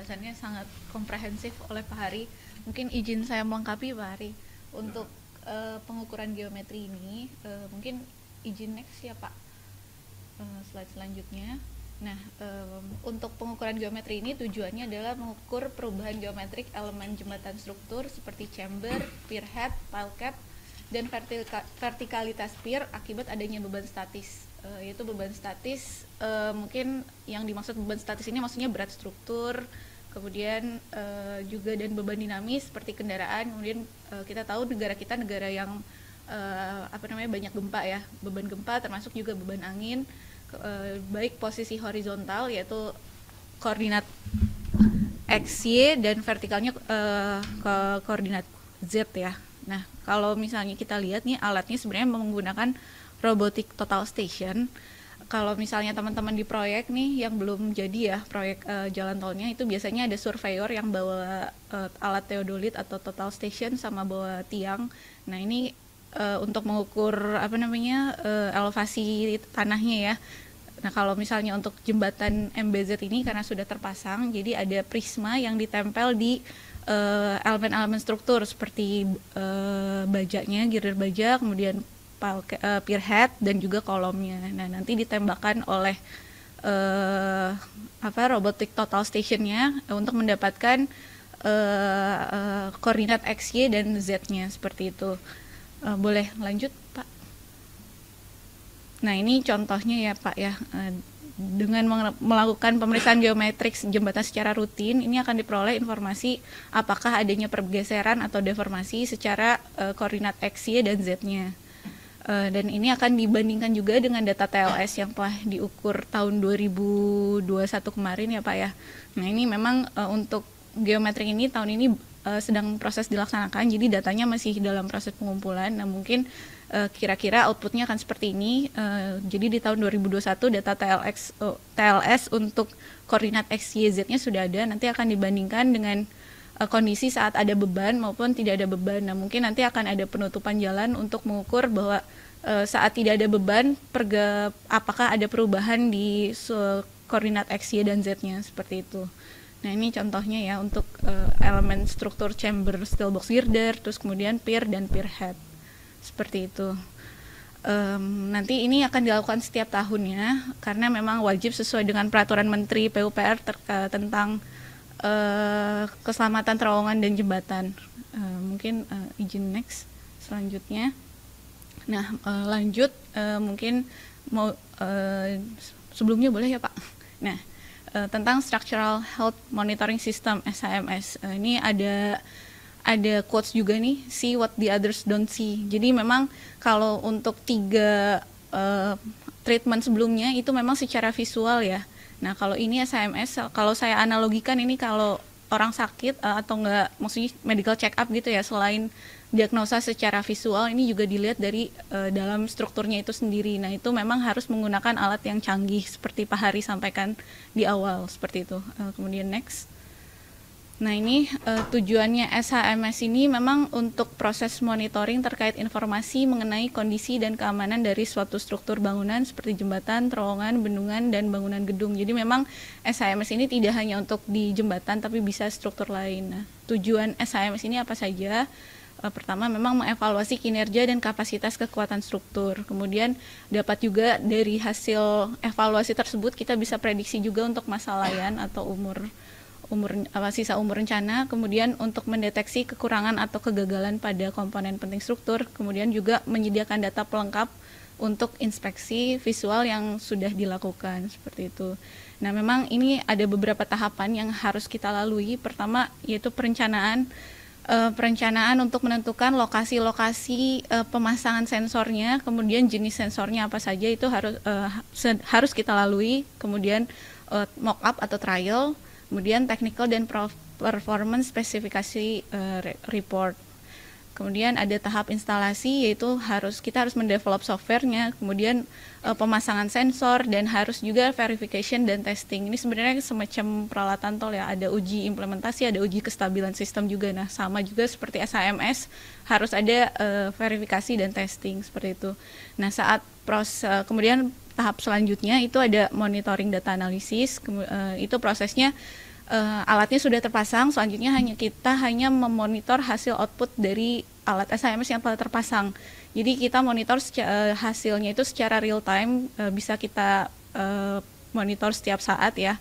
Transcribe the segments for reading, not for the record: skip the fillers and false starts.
penjelasannya sangat komprehensif oleh Pak Hari. Mungkin izin saya melengkapi Pak Hari untuk pengukuran geometri ini, mungkin izin next ya Pak, slide selanjutnya. Nah, untuk pengukuran geometri ini tujuannya adalah mengukur perubahan geometrik elemen jembatan struktur seperti chamber, pier head, pile cap, dan vertikalitas pier akibat adanya beban statis. Yaitu beban statis, mungkin yang dimaksud beban statis ini maksudnya berat struktur, kemudian juga dan beban dinamis seperti kendaraan. Kemudian kita tahu negara kita negara yang banyak gempa ya, beban gempa termasuk juga beban angin. Baik posisi horizontal yaitu koordinat X, Y dan vertikalnya ke koordinat Z ya. Nah, kalau misalnya kita lihat nih alatnya sebenarnya menggunakan robotic total station. Kalau misalnya teman-teman di proyek nih yang belum jadi ya proyek jalan tolnya, itu biasanya ada surveyor yang bawa alat theodolit atau total station sama bawa tiang. Nah, ini untuk mengukur elevasi tanahnya ya. Nah, kalau misalnya untuk jembatan MBZ ini karena sudah terpasang, jadi ada prisma yang ditempel di elemen-elemen struktur seperti bajaknya, girder baja, kemudian pier head dan juga kolomnya. Nah, nanti ditembakkan oleh robotic total stationnya untuk mendapatkan koordinat X, Y dan Z-nya seperti itu. Boleh lanjut Pak? Nah, ini contohnya ya Pak ya. Dengan melakukan pemeriksaan geometrik jembatan secara rutin, ini akan diperoleh informasi apakah adanya pergeseran atau deformasi secara koordinat X, Y dan Z-nya. Dan ini akan dibandingkan juga dengan data TLS yang telah diukur tahun 2021 kemarin ya Pak ya. Nah, ini memang untuk geometrik ini tahun ini sedang proses dilaksanakan, jadi datanya masih dalam proses pengumpulan. Nah, mungkin kira-kira outputnya akan seperti ini. Jadi di tahun 2021 data TLS untuk koordinat X, Y, Z-nya sudah ada. Nanti akan dibandingkan dengan kondisi saat ada beban maupun tidak ada beban. Nah, mungkin nanti akan ada penutupan jalan untuk mengukur bahwa saat tidak ada beban, apakah ada perubahan di koordinat X, Y, dan Z-nya seperti itu. Nah, ini contohnya ya untuk elemen struktur chamber, steel box girder, terus kemudian pier dan pier head. Seperti itu. Nanti ini akan dilakukan setiap tahunnya karena memang wajib sesuai dengan peraturan Menteri PUPR tentang keselamatan terowongan dan jembatan. Mungkin izin next selanjutnya. Nah, lanjut mungkin mau sebelumnya boleh ya Pak. Nah, tentang Structural Health Monitoring System SHMS. Ini ada quotes juga nih, see what the others don't see. Jadi memang kalau untuk 3 treatment sebelumnya itu memang secara visual ya. Nah, kalau ini SHMS, kalau saya analogikan ini kalau orang sakit atau enggak, maksudnya medical check up gitu ya, selain diagnosa secara visual, ini juga dilihat dari dalam strukturnya itu sendiri. Nah, itu memang harus menggunakan alat yang canggih seperti Pak Hari sampaikan di awal, seperti itu. Kemudian next. Nah, ini tujuannya SHMS ini memang untuk proses monitoring terkait informasi mengenai kondisi dan keamanan dari suatu struktur bangunan seperti jembatan, terowongan, bendungan, dan bangunan gedung. Jadi memang SHMS ini tidak hanya untuk di jembatan tapi bisa struktur lain. Nah, tujuan SHMS ini apa saja? Pertama, memang mengevaluasi kinerja dan kapasitas kekuatan struktur. Kemudian dapat juga dari hasil evaluasi tersebut kita bisa prediksi juga untuk masa layan atau sisa umur rencana, kemudian untuk mendeteksi kekurangan atau kegagalan pada komponen penting struktur, kemudian juga menyediakan data pelengkap untuk inspeksi visual yang sudah dilakukan, seperti itu. Nah, memang ini ada beberapa tahapan yang harus kita lalui. Pertama, yaitu perencanaan untuk menentukan lokasi-lokasi pemasangan sensornya, kemudian jenis sensornya apa saja itu harus kita lalui, kemudian mock up atau trial, kemudian technical dan performance spesifikasi report. Kemudian ada tahap instalasi, yaitu kita harus mendevelop softwarenya, kemudian pemasangan sensor, dan harus juga verification dan testing. Ini sebenarnya semacam peralatan tol ya, ada uji implementasi, ada uji kestabilan sistem juga. Nah, sama juga seperti SHMS, harus ada verifikasi dan testing, seperti itu. Nah, kemudian tahap selanjutnya itu ada monitoring data analisis, itu prosesnya alatnya sudah terpasang, selanjutnya kita hanya memonitor hasil output dari alat SIMS yang telah terpasang. Jadi kita monitor hasilnya itu secara real time, bisa kita monitor setiap saat ya.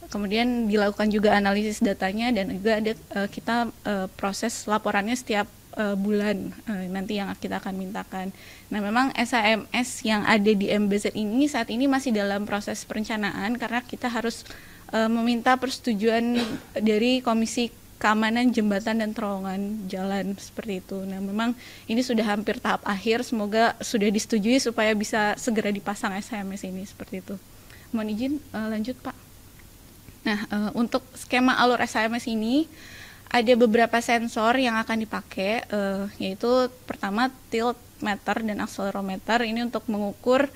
Kemudian dilakukan juga analisis datanya dan juga ada kita proses laporannya setiap bulan nanti yang kita akan mintakan. Nah, memang SIMS yang ada di MBZ ini saat ini masih dalam proses perencanaan karena kita harus meminta persetujuan dari Komisi Keamanan Jembatan dan Terowongan Jalan seperti itu. Nah, memang ini sudah hampir tahap akhir, semoga sudah disetujui supaya bisa segera dipasang SIMS ini seperti itu. Mohon izin lanjut Pak. Nah, untuk skema alur SIMS ini ada beberapa sensor yang akan dipakai, yaitu pertama tilt meter dan accelerometer. Ini untuk mengukur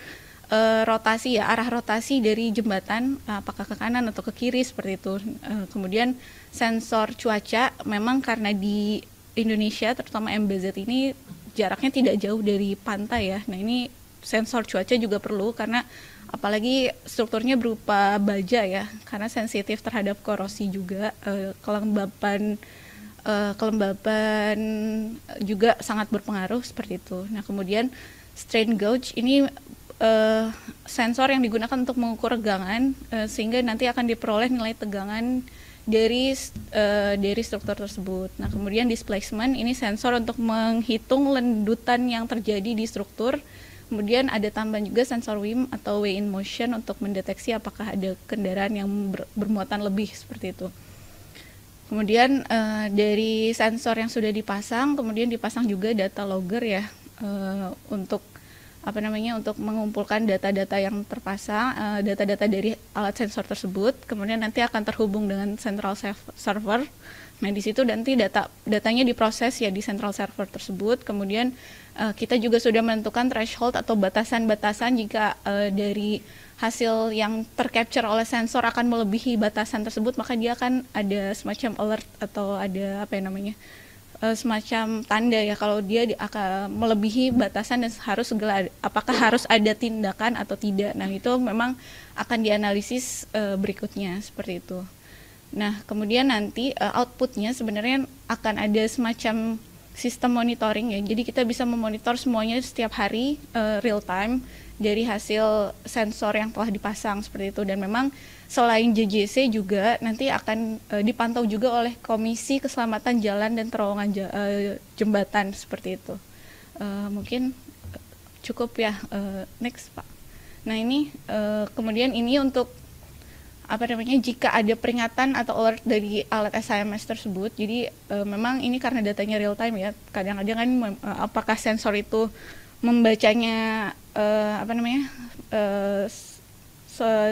rotasi ya, arah rotasi dari jembatan, apakah ke kanan atau ke kiri seperti itu. Kemudian sensor cuaca, memang karena di Indonesia terutama MBZ ini jaraknya tidak jauh dari pantai ya. Nah, ini sensor cuaca juga perlu karena apalagi strukturnya berupa baja ya, karena sensitif terhadap korosi juga, kelembapan juga sangat berpengaruh seperti itu. Nah, kemudian strain gauge ini sensor yang digunakan untuk mengukur tegangan, sehingga nanti akan diperoleh nilai tegangan dari struktur tersebut. Nah, kemudian displacement ini sensor untuk menghitung lendutan yang terjadi di struktur. Kemudian ada tambahan juga sensor WIM atau weigh in motion untuk mendeteksi apakah ada kendaraan yang bermuatan lebih seperti itu. Kemudian dari sensor yang sudah dipasang, kemudian dipasang juga data logger ya, untuk untuk mengumpulkan data-data yang terpasang, data-data dari alat sensor tersebut. Kemudian nanti akan terhubung dengan central server. Nah, di situ nanti datanya diproses ya di central server tersebut. Kemudian kita juga sudah menentukan threshold atau batasan-batasan jika dari hasil yang tercapture oleh sensor akan melebihi batasan tersebut, maka dia akan ada semacam alert atau ada semacam tanda ya kalau dia akan melebihi batasan dan apakah harus ada tindakan atau tidak. Nah, itu memang akan dianalisis berikutnya seperti itu. Nah, kemudian nanti outputnya sebenarnya akan ada semacam sistem monitoring ya. Jadi kita bisa memonitor semuanya setiap hari real time dari hasil sensor yang telah dipasang seperti itu. Dan memang selain JJC juga nanti akan dipantau juga oleh Komisi Keselamatan Jalan dan Terowongan Jembatan seperti itu. Mungkin cukup ya. Next Pak. Nah, ini kemudian ini untuk jika ada peringatan atau alert dari alat SIMS tersebut. Jadi memang ini karena datanya real time ya, kadang-kadang kan apakah sensor itu membacanya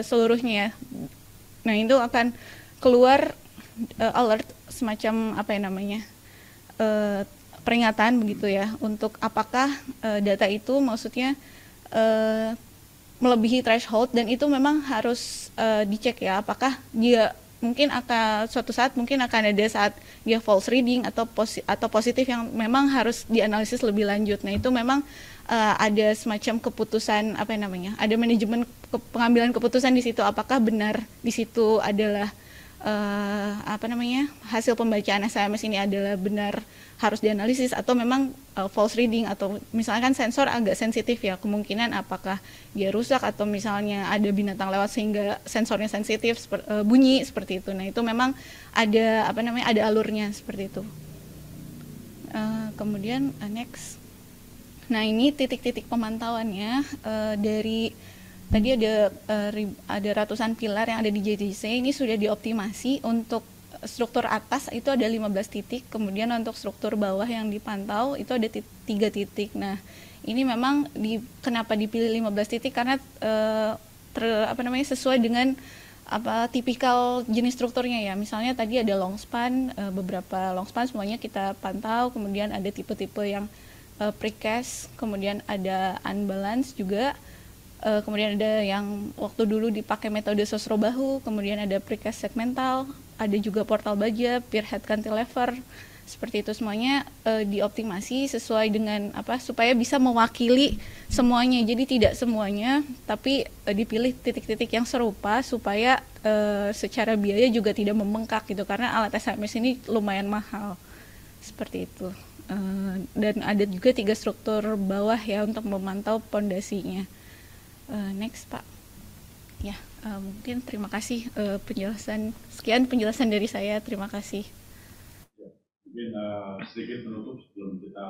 seluruhnya ya. Nah, itu akan keluar alert semacam peringatan begitu ya, untuk apakah data itu maksudnya melebihi threshold, dan itu memang harus dicek ya, apakah dia mungkin suatu saat mungkin akan ada saat dia false reading atau positif yang memang harus dianalisis lebih lanjut. Nah, itu memang ada semacam keputusan ada manajemen pengambilan keputusan di situ, apakah benar di situ adalah hasil pembacaan SIMS ini adalah benar harus dianalisis atau memang false reading, atau misalkan sensor agak sensitif ya, kemungkinan apakah dia rusak atau misalnya ada binatang lewat sehingga sensornya sensitif bunyi seperti itu. Nah, itu memang ada ada alurnya seperti itu. Kemudian next. Nah, ini titik-titik pemantauannya dari tadi ada ratusan pilar yang ada di JTC, ini sudah dioptimasi. Untuk struktur atas itu ada 15 titik, kemudian untuk struktur bawah yang dipantau itu ada 3 titik. Nah, ini memang kenapa dipilih 15 titik karena sesuai dengan tipikal jenis strukturnya ya. Misalnya tadi ada long span, beberapa long span semuanya kita pantau, kemudian ada tipe-tipe yang precast, kemudian ada unbalance juga. Kemudian ada yang waktu dulu dipakai metode sosro bahu, kemudian ada precast segmental, ada juga portal baja, pierhead cantilever. Seperti itu semuanya dioptimasi sesuai dengan apa supaya bisa mewakili semuanya. Jadi tidak semuanya, tapi dipilih titik-titik yang serupa supaya secara biaya juga tidak membengkak gitu karena alat SMS ini lumayan mahal. Seperti itu. Dan ada juga 3 struktur bawah ya untuk memantau pondasinya. Next, Pak. Ya, mungkin terima kasih penjelasan. Sekian penjelasan dari saya. Terima kasih. Mungkin sedikit menutup sebelum kita